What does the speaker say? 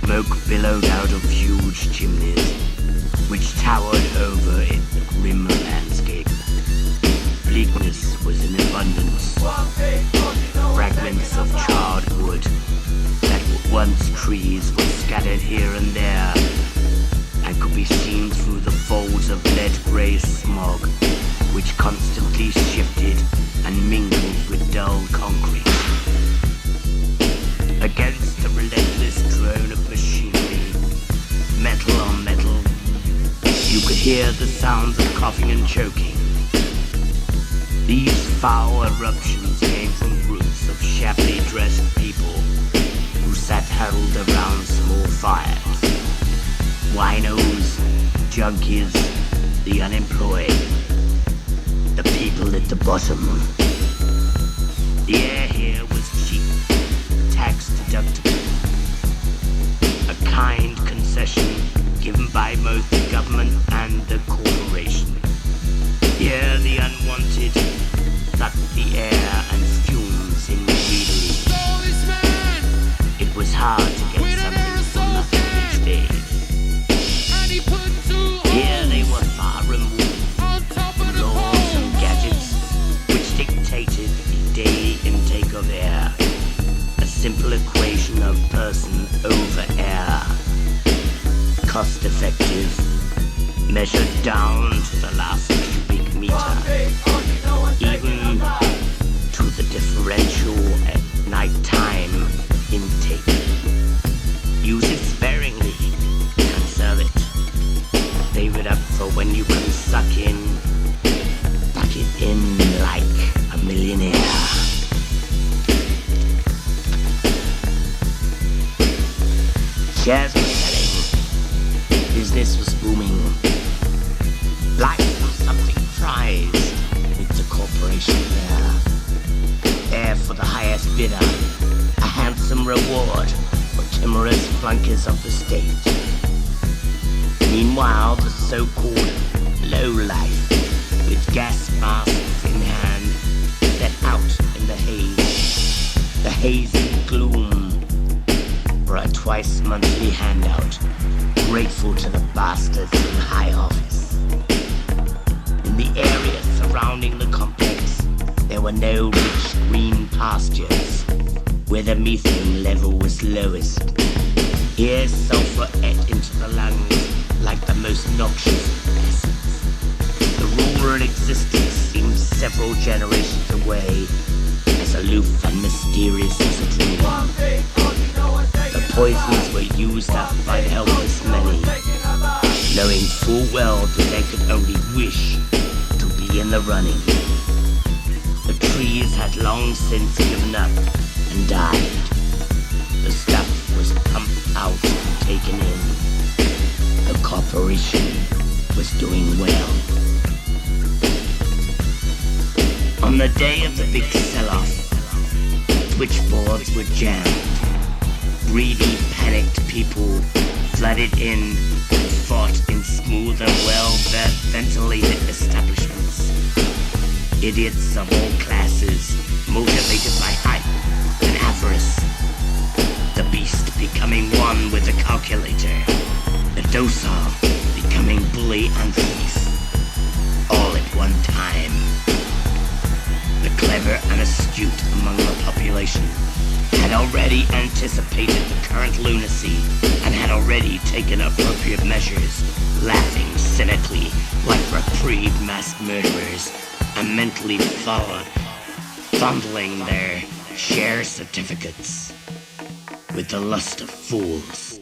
Smoke billowed out of huge chimneys, which towered over a grim landscape. Bleakness was in abundance. Fragments of charred wood that were once trees were scattered here and there, and could be seen through the folds of lead-grey smog, which constantly shifted and mingled with dull concrete. Against the relentless drone of machinery, metal on metal, you could hear the sounds of coughing and choking. These foul eruptions came from groups of shabbily dressed people who sat huddled around small fires. Winos, junkies, the unemployed, the people at the bottom. The air here was cheap, tax deductible, a kind concession given by both the government and the corporation. Here the unwanted sucked the air and fumes in greedily. It was hard to get something for nothing these days. Here they were far removed from laws and gadgets which dictated the daily intake of air. A simple equation of person over air. Cost effective, measured down to the last cubic meter, even to the differential at night-time intake. Use it sparingly, conserve it. Save it up for when you can suck it in like a millionaire. Shares were selling. Business was booming. Life was something prized. It's a corporation there. Air for the highest bidder. A handsome reward for timorous flunkers of the state. Meanwhile, the so-called lowlife, with gas masks in hand, set out in the haze. The hazy gloom for a twice-monthly handout, grateful to the bastards in high office. In the area surrounding the complex, there were no rich green pastures, where the methane level was lowest. Here sulfur ate into the lungs like the most noxious pests. The rural existence seemed several generations away, as aloof and mysterious as a dream. The poisons were used up by the helpless many, knowing full well that they could only wish to be in the running. The trees had long since given up and died. The stuff was pumped out and taken in. The corporation was doing well. On the day of the big sell-off, switchboards were jammed. Greedy, panicked people flooded in and fought in smooth and well-ventilated establishments. Idiots of all classes, motivated by hype and avarice. The beast becoming one with the calculator. The docile becoming bully and thief, all at one time. The clever and astute among the population had already anticipated the current lunacy and had already taken appropriate measures, laughing cynically like reprieved mass murderers and mentally fondling their share certificates with the lust of fools.